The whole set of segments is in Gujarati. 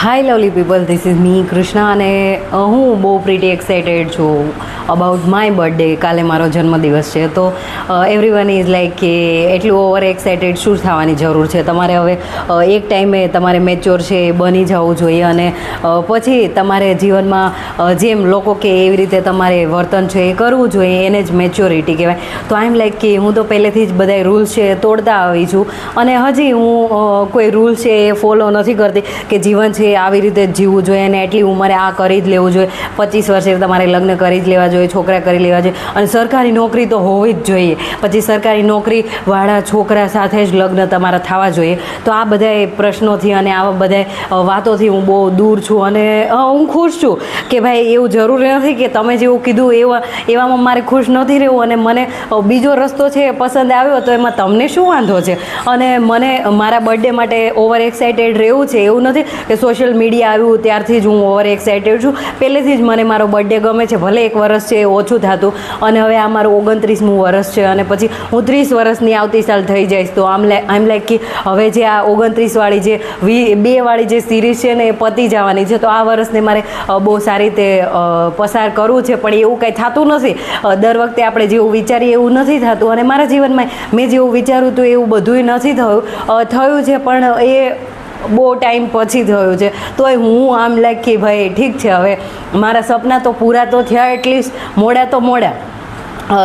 Hi lovely people, this is me Krishna અને હું બહુ પ્રીટી એક્સાઇટેડ છું અબાઉટ માય બર્થડે. કાલે મારો જન્મદિવસ છે તો એવરીવન ઇઝ લાઈક કે એટલું ઓવર એક્સાઇટેડ શું થવાની જરૂર છે. તમારે હવે એક ટાઈમે તમારે મેચ્યોર છે એ બની જવું જોઈએ અને પછી તમારે જીવનમાં જેમ લોકો કે એવી રીતે તમારે વર્તન છે એ કરવું જોઈએ, એને જ મેચ્યોરિટી કહેવાય. તો આઈ એમ લાઈક કે હું તો પહેલેથી જ બધા રૂલ્સ છે એ તોડતા આવી છું અને હજી હું કોઈ રૂલ છે એ ફોલો નથી કરતી કે જીવન છે આવી રીતે જ જીવવું જોઈએ અને એટલી ઉંમરે આ કરી જ લેવું જોઈએ, 25 વર્ષે તમારે લગ્ન કરી જ લેવા જોઈએ, છોકરા કરી લેવા જોઈએ અને સરકારી નોકરી તો હોવી જ જોઈએ. પછી સરકારી નોકરીવાળા છોકરા સાથે જ લગ્ન તમારા થવા જોઈએ. તો આ બધા પ્રશ્નોથી અને આવા બધા વાતોથી હું બહુ દૂર છું અને હું ખુશ છું કે ભાઈ એવું જરૂરી નથી કે તમે જેવું કીધું એવામાં મારે ખુશ નથી રહેવું અને મને બીજો રસ્તો છે એ પસંદ આવ્યો તો એમાં તમને શું વાંધો છે. અને મને મારા બર્થડે માટે ઓવર એક્સાઇટેડ રહેવું છે એવું નથી કે સોશિયલ મીડિયા આવ્યું ત્યારથી જ હું ઓવર એક્સાઇટેડ છું. પહેલેથી જ મને મારો બર્થડે ગમે છે, ભલે 1 વર્ષ છે એ ઓછું થતું અને હવે આ મારું 29મું વર્ષ છે અને પછી હું 30 વર્ષની આવતી સાલ થઈ જઈશ. તો આમ લાઈક કે હવે જે આ 29 વાળી જે 2 વાળી જે સિરીઝ છે ને એ પતી જવાની છે. તો આ વર્ષને મારે બહુ સારી રીતે પસાર કરવું છે પણ એવું કંઈ થતું નથી. દર વખતે આપણે જેવું વિચારીએ એવું નથી થતું અને મારા જીવનમાં મેં જેવું વિચાર્યું હતું એવું બધુંય નથી થયું છે પણ એ બહુ ટાઈમ પછી થયું છે. તોય હું આમ લાઈક કે ભાઈ ઠીક છે, હવે મારા સપના તો પૂરા તો થયા, એટલીસ્ટ મોડા તો મોડા.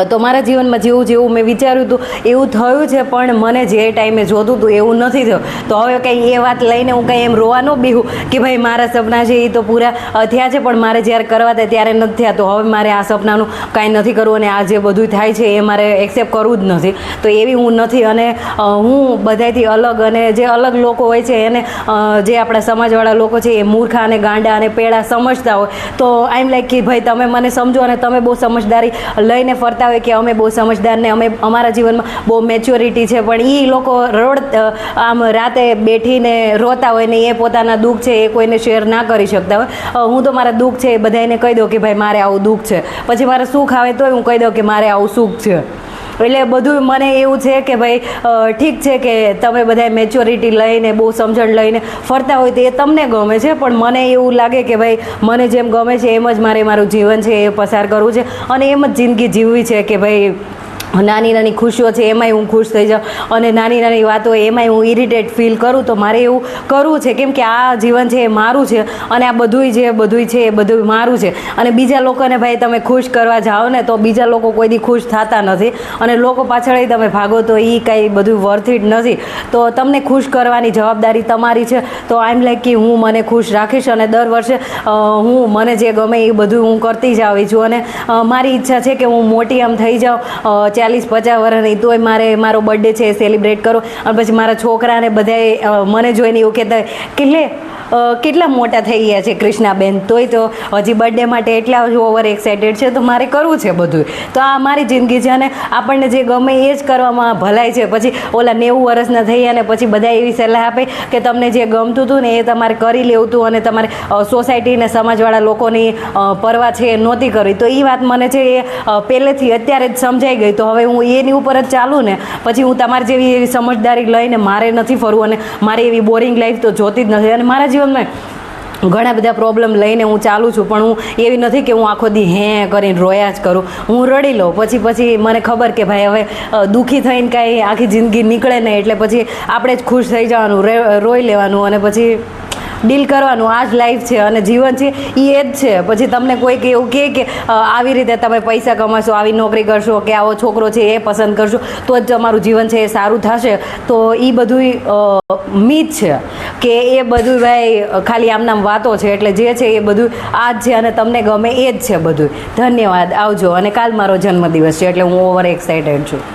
તો મારા જીવનમાં જેવું મેં વિચાર્યું હતું એવું થયું છે પણ મને જે ટાઈમે જોતું હતું એવું નથી થયું. તો હવે કંઈ એ વાત લઈને હું કંઈ એમ રોવા ન બેહું કે ભાઈ મારા સપના છે એ તો પૂરા થયા છે પણ મારે જ્યારે કરવા થાય ત્યારે નથી થયા. તો હવે મારે આ સપનાનું કાંઈ નથી કરવું અને આ જે બધું થાય છે એ મારે એક્સેપ્ટ કરવું જ નથી. તો એવી હું નથી અને હું બધાથી અલગ અને જે અલગ લોકો હોય છે એને જે આપણા સમાજવાળા લોકો છે એ મૂર્ખા અને ગાંડા અને પેડા સમજતા હોય. તો આઈ એમ લાઈક કે ભાઈ તમે મને સમજો અને તમે બહુ સમજદારી લઈને હોય કે અમે બહુ સમજદાર ને અમે અમારા જીવનમાં બહુ મેચ્યોરિટી છે પણ એ લોકો આમ રાતે બેઠીને રોતા હોય ને એ પોતાના દુઃખ છે એ કોઈને શેર ના કરી શકતા હોય. હું તો મારા દુઃખ છે એ બધાને કહી દઉં કે ભાઈ મારે આવું દુઃખ છે, પછી મારે સુખ આવે તોય હું કહી દઉં કે મારે આવું સુખ છે. એટલે બધું મને એવું છે કે ભાઈ ઠીક છે કે તમે બધા મેચ્યોરિટી લઈને બહુ સમજણ લઈને ફરતા હોય તો એ તમને ગમે છે પણ મને એવું લાગે કે ભાઈ મને જેમ ગમે છે એમ જ મારે મારું જીવન છે એ પસાર કરવું છે અને એમ જ જિંદગી જીવવી છે કે ભાઈ નાની નાની ખુશીઓ છે એમાંય હું ખુશ થઈ જાઉં અને નાની નાની વાતો એમાંય હું ઇરિટેટ ફીલ કરું. તો મારે એવું કરવું છે કેમ કે આ જીવન છે એ મારું છે અને આ બધુંય છે એ બધું મારું છે. અને બીજા લોકોને ભાઈ તમે ખુશ કરવા જાઓ ને તો બીજા લોકો કોઈ દી ખુશ થતા નથી અને લોકો પાછળ તમે ભાગો તો એ કાંઈ બધું વર્થ ઇટ નથી. તો તમને ખુશ કરવાની જવાબદારી તમારી છે. તો આઈ એમ લાઈક કે હું મને ખુશ રાખીશ અને દર વર્ષે હું મને જે ગમે એ બધું હું કરતી જ આવી છું અને મારી ઈચ્છા છે કે હું મોટી આમ થઈ જાઉં 40-50 વર્ષની તોય મારે મારો બર્થડે છે એ સેલિબ્રેટ કરો અને પછી મારા છોકરાને બધાએ મને જોઈને એવું કહેતા હોય કે લે કેટલા મોટા થઈ ગયા છે કૃષ્ણાબેન, તોય તો હજી બર્થડે માટે એટલા જ ઓવર એક્સાઇટેડ છે. તો મારે કરવું છે બધું. તો આ મારી જિંદગી છે અને આપણને જે ગમે એ જ કરવામાં ભલાઈ છે. પછી ઓલા 90 વર્ષના થઈ અને પછી બધા એવી સલાહ આપે કે તમને જે ગમતું હતું ને એ તમારે કરી લેવું હતું અને તમારે સોસાયટી અને સમાજવાળા લોકોની પરવા છે એ નહોતી કરવી. તો એ વાત મને છે એ પહેલેથી અત્યારે જ સમજાઈ ગઈ. તો હવે હું એની ઉપર જ ચાલું ને પછી હું તમારી જેવી એવી સમજદારી લઈને મારે નથી ફરવું અને મારી એવી બોરિંગ લાઈફ તો જોતી જ નથી. અને મારા જીવનમાં ઘણા બધા પ્રોબ્લેમ લઈને હું ચાલું છું પણ હું એવી નથી કે હું આખો દી કરીને રોયા જ કરું. હું રડી લઉં પછી મને ખબર કે ભાઈ હવે દુઃખી થઈને કાંઈ આખી જિંદગી નીકળે નહીં એટલે પછી આપણે જ ખુશ થઈ જવાનું, રોઈ લેવાનું અને પછી ડીલ કરવાનું. આ જ લાઈફ છે અને જીવન છે એ જ છે. પછી તમને કોઈક એવું કહે કે આવી રીતે તમે પૈસા કમાશો, આવી નોકરી કરશો કે આવો છોકરો છે એ પસંદ કરશો તો જ તમારું જીવન છે એ સારું થશે. તો એ બધું મીથ છે કે એ બધું ભાઈ ખાલી આમનામ વાતો છે. એટલે જે છે એ બધું આ જ છે અને તમને ગમે એ જ છે બધું. ધન્યવાદ, આવજો. અને કાલ મારો જન્મદિવસ છે એટલે હું ઓવર એક્સાઇટેડ છું.